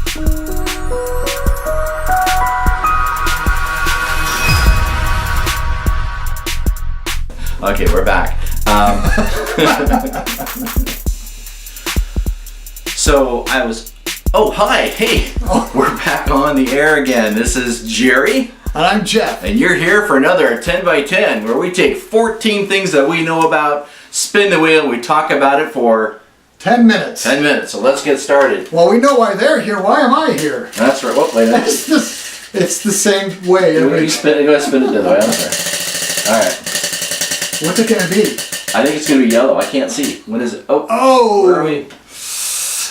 Okay, we're back. Oh, hi, hey, we're back on the air again. This is Jerry. And I'm Jeff. And you're here for another 10 by 10, where we take 14 things that we know about, spin the wheel, we talk about it for 10 minutes. 10 minutes, so let's get started. Well, we know why they're here. Why am I here? That's right. Wait a minute. It's the same way. Go ahead and spin it the other way. Alright. What's it going to be? I think it's going to be yellow. I can't see. What is it? Oh! Where are we?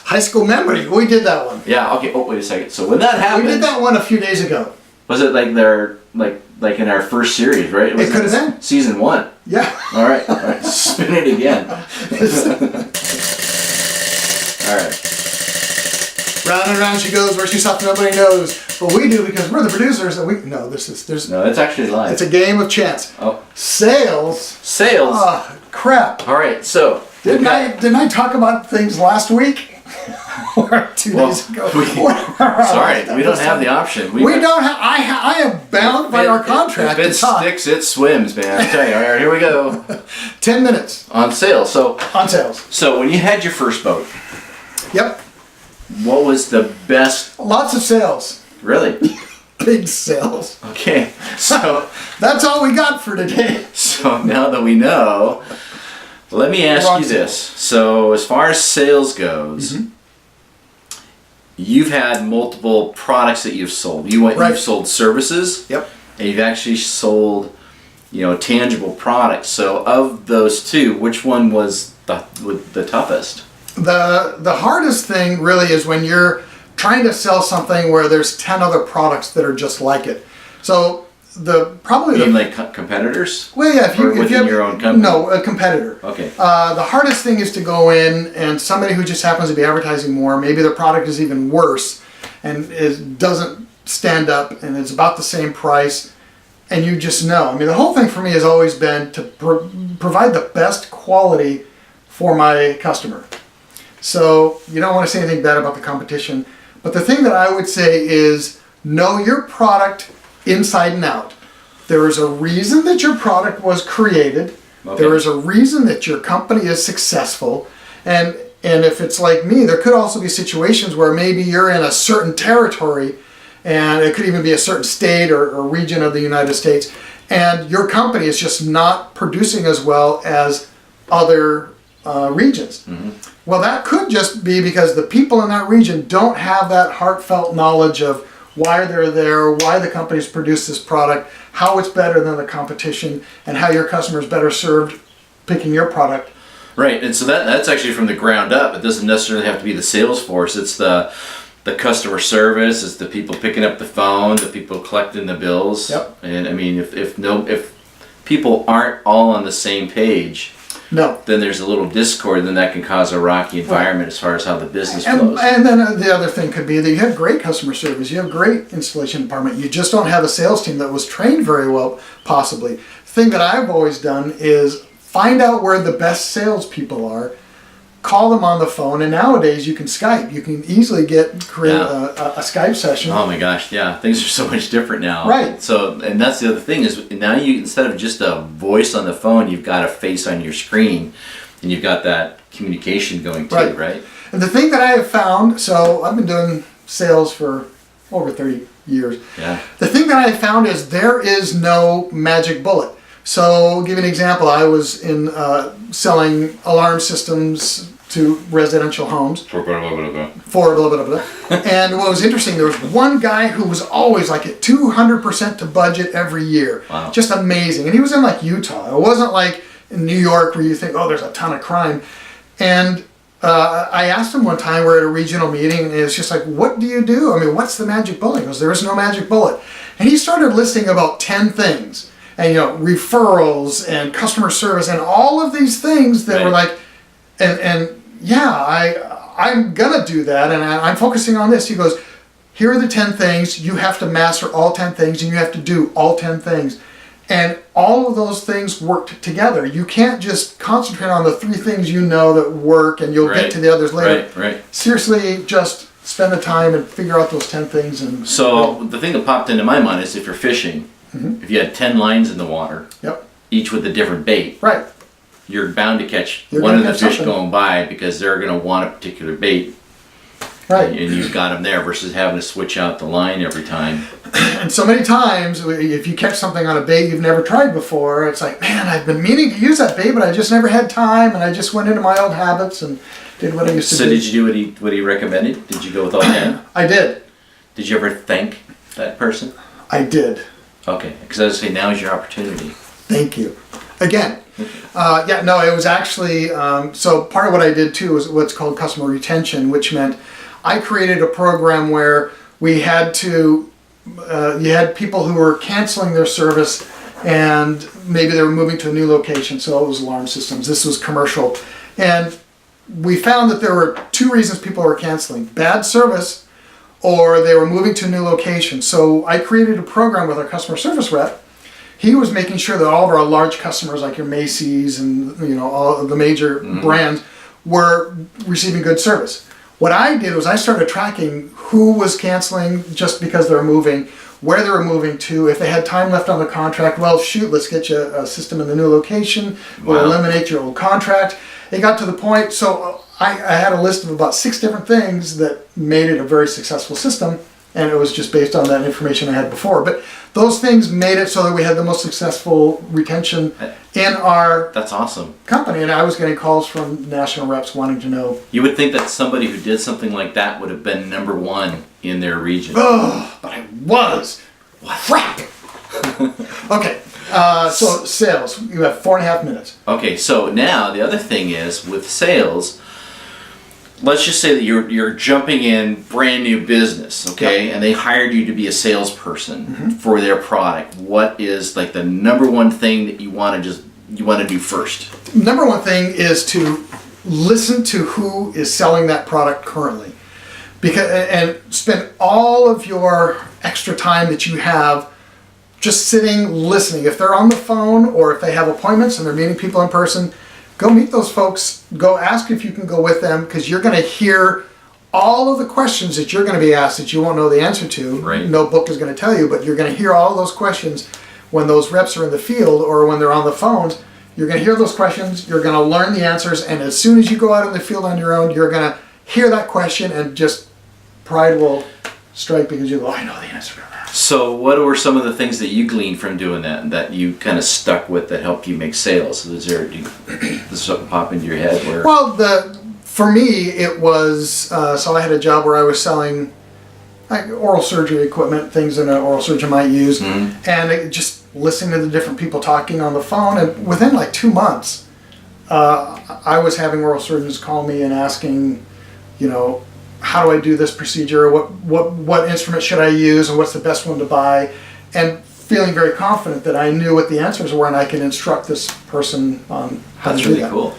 High School Memory. We did that one. Yeah, okay. Oh, wait a second. So when that happened... We did that one a few days ago. Was it like like in our first series, right? It could have been. Season 1. Yeah. All right. Spin it again. All right. Round and round she goes where she's something nobody knows. But we do because we're the producers and we... No, No, it's actually live. It's a game of chance. Oh. Sales. Ah, crap. All right, so... Didn't I talk about things last week? Or 2 days ago? Sorry, we don't have the option. We don't have... I am bound by our contract If it sticks, it swims, man. I tell you. All right, here we go. 10 minutes. On sales. On sales. So when you had your first boat... Yep. What was the best... Lots of sales. Really? Big sales. Okay, so... That's all we got for today. So now that we know, let me ask you this. So as far as sales goes, you've had multiple products that you've sold. You've sold services. Yep. And you've actually sold, tangible products. So of those two, which one was the toughest? The hardest thing really is when you're trying to sell something where there's 10 other products that are just like it. So like competitors? Well, yeah, if you have your own company. No, a competitor. Okay. The hardest thing is to go in and somebody who just happens to be advertising more, maybe their product is even worse, and it doesn't stand up, and it's about the same price, and you just know. I mean, the whole thing for me has always been to provide the best quality for my customer. So you don't want to say anything bad about the competition, but the thing that I would say is know your product inside and out. There is a reason that your product was created. Okay. There is a reason that your company is successful. And if it's like me, there could also be situations where maybe you're in a certain territory, and it could even be a certain state or region of the United States, and your company is just not producing as well as other regions. Mm-hmm. Well, that could just be because the people in that region don't have that heartfelt knowledge of why they're there, why the company's produced this product, how it's better than the competition, and how your customer's better served picking your product. Right, and so that's actually from the ground up. It doesn't necessarily have to be the sales force. It's the customer service, it's the people picking up the phone, the people collecting the bills. Yep. And I mean, if people aren't all on the same page, no, then there's a little discord, then that can cause a rocky environment as far as how the business flows. And then the other thing could be that you have great customer service, you have great installation department, you just don't have a sales team that was trained very well, possibly. The thing that I've always done is find out where the best salespeople are, call them on the phone, and nowadays you can Skype. You can easily create a Skype session. Oh my gosh, yeah, things are so much different now. Right. So, and that's the other thing is now you, instead of just a voice on the phone, you've got a face on your screen, and you've got that communication going too, right? And the thing that I have found, so I've been doing sales for over 30 years. Yeah. The thing that I have found is there is no magic bullet. So, I'll give you an example. I was in selling alarm systems to residential homes. And what was interesting, there was one guy who was always like at 200% to budget every year. Wow. Just amazing. And he was in like Utah. It wasn't like in New York where you think, oh, there's a ton of crime. And I asked him one time, we're at a regional meeting, and it's just like, what do you do? I mean, what's the magic bullet? He goes, there is no magic bullet. And he started listing about 10 things. And, referrals and customer service and all of these things that were like, I'm gonna do that, and I'm focusing on this. He goes, here are the 10 things. You have to master all 10 things, and you have to do all 10 things. And all of those things worked together. You can't just concentrate on the 3 things that work, and you'll get to the others later. Right. Seriously, just spend the time and figure out those 10 things. And So the thing that popped into my mind is if you're fishing, if you had 10 lines in the water, Yep. each with a different bait, Right. you're bound to catch You're one gonna of the catch fish something. going by because they're going to want a particular bait, Right. and you've got them there versus having to switch out the line every time. And so many times, if you catch something on a bait you've never tried before, it's like, man, I've been meaning to use that bait, but I just never had time, and I just went into my old habits and did what I used to So do. did you do what he recommended? Did you go with all 10? I did. Did you ever thank that person? I did. Okay, because I was saying now is your opportunity. Thank you. Again, yeah, no, it was actually, so part of what I did too was what's called customer retention, which meant I created a program where we had to, you had people who were canceling their service and maybe they were moving to a new location, so it was alarm systems. This was commercial. And we found that there were two reasons people were canceling: bad service, or they were moving to a new location. So I created a program with our customer service rep. He was making sure that all of our large customers, like your Macy's and all of the major brands, were receiving good service. What I did was I started tracking who was canceling just because they were moving, where they were moving to, if they had time left on the contract. Well, shoot, let's get you a system in the new location. We'll Wow. eliminate your old contract. It got to the point, so I had a list of about 6 different things that made it a very successful system, and it was just based on that information I had before. But those things made it so that we had the most successful retention in our That's awesome. company, and I was getting calls from national reps wanting to know, You would think that somebody who did something like that would have been number one in their region. oh, but I was. Crap! Okay, so sales. You have 4.5 minutes. Okay, so now the other thing is with sales, let's just say that you're jumping in brand new business, okay, and they hired you to be a salesperson for their product. What is like the number one thing that you want to do first? Number one thing is to listen to who is selling that product currently, and spend all of your extra time that you have just sitting listening. If they're on the phone or if they have appointments and they're meeting people in person, go meet those folks. Go ask if you can go with them, because you're going to hear all of the questions that you're going to be asked that you won't know the answer to. Right. No book is going to tell you, but you're going to hear all those questions when those reps are in the field or when they're on the phones. You're going to hear those questions, you're going to learn the answers, and as soon as you go out in the field on your own, you're going to hear that question and just pride will strike because you go, I know the answer to that. So what were some of the things that you gleaned from doing that you kind of stuck with that helped you make sales? Does something pop into your head where? Well, for me, it was, so I had a job where I was selling like oral surgery equipment, things that an oral surgeon might use, and just listening to the different people talking on the phone. And within like 2 months, I was having oral surgeons call me and asking, how do I do this procedure? What instrument should I use, and what's the best one to buy? And feeling very confident that I knew what the answers were, and I can instruct this person on how That's to do really that. cool.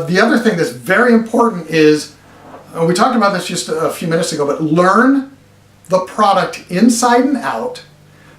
The other thing that's very important is, we talked about this just a few minutes ago, but learn the product inside and out.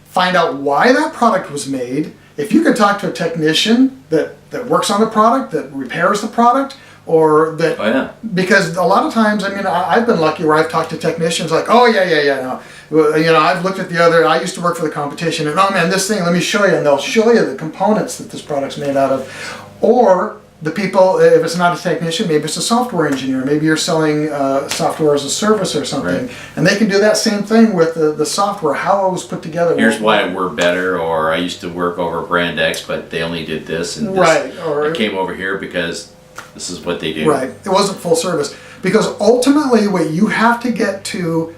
Find out why that product was made. If you can talk to a technician that works on the product, that repairs the product, or that, Oh yeah. because a lot of times, I've been lucky where I've talked to technicians like, oh yeah, no. Well, I've looked at I used to work for the competition, and oh man, this thing, let me show you, and they'll show you the components that this product's made out of. Or the people, if it's not a technician, maybe it's a software engineer, maybe you're selling software as a service or something, Right. and they can do that same thing with the software, how it was put together. Here's why we're better, or I used to work over brand X, but they only did this, and this. Right, or- I came over here because this is what they do. Right. It wasn't full service. Because ultimately what you have to get to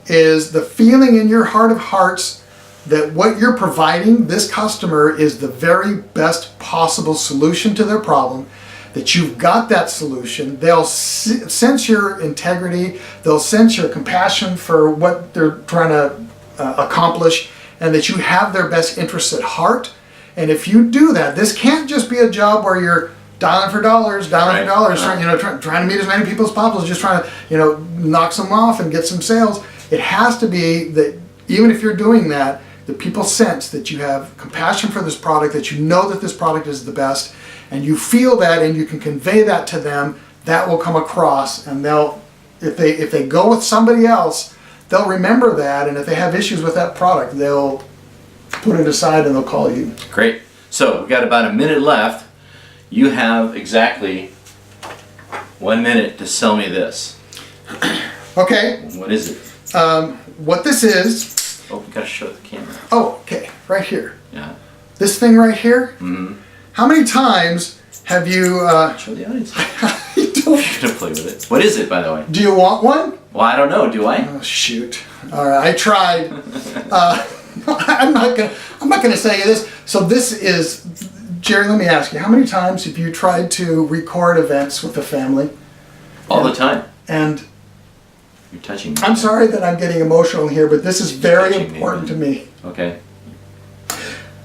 is the feeling in your heart of hearts that what you're providing this customer is the very best possible solution to their problem, that you've got that solution. They'll sense your integrity, they'll sense your compassion for what they're trying to accomplish, and that you have their best interests at heart. And if you do that, this can't just be a job where you're dialing for dollars, Right. trying to meet as many people as possible, just trying to, knock some off and get some sales. It has to be that even if you're doing that, the people sense that you have compassion for this product, that you know that this product is the best, and you feel that and you can convey that to them. That will come across, and they'll if they go with somebody else, they'll remember that, and if they have issues with that product, they'll put it aside and they'll call you. Great. So we've got about a minute left. You have exactly 1 minute to sell me this. Okay, What is it? what this is, Oh, we gotta show the camera. oh, okay, right here. Yeah. This thing right here, Mm-hmm. how many times have you, Show the audience. you don't, I'm gonna play with it. What is it, by the way? do you want one? Well, I don't know. Do I? Oh shoot! All right, I tried. I'm not gonna say this. So this is, Jerry. Let me ask you: how many times have you tried to record events with the family? All the time. And You're touching me. I'm sorry that I'm getting emotional here, but this is very touching me, important to me. Okay.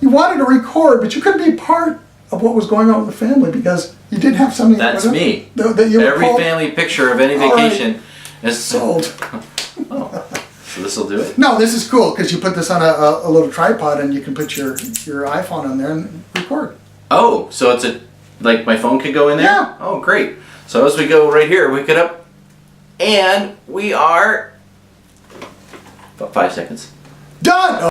You wanted to record, but you couldn't be part of what was going on with the family because you didn't have something. That's me. That you Every recalled. family picture of any All right. vacation is Sold. Oh, so this will do it. No, this is cool because you put this on a little tripod and you can put your iPhone on there and record. Oh, so it's like my phone could go in there? Yeah. Oh, great. So as we go right here, we could up, and we are about 5 seconds. Done.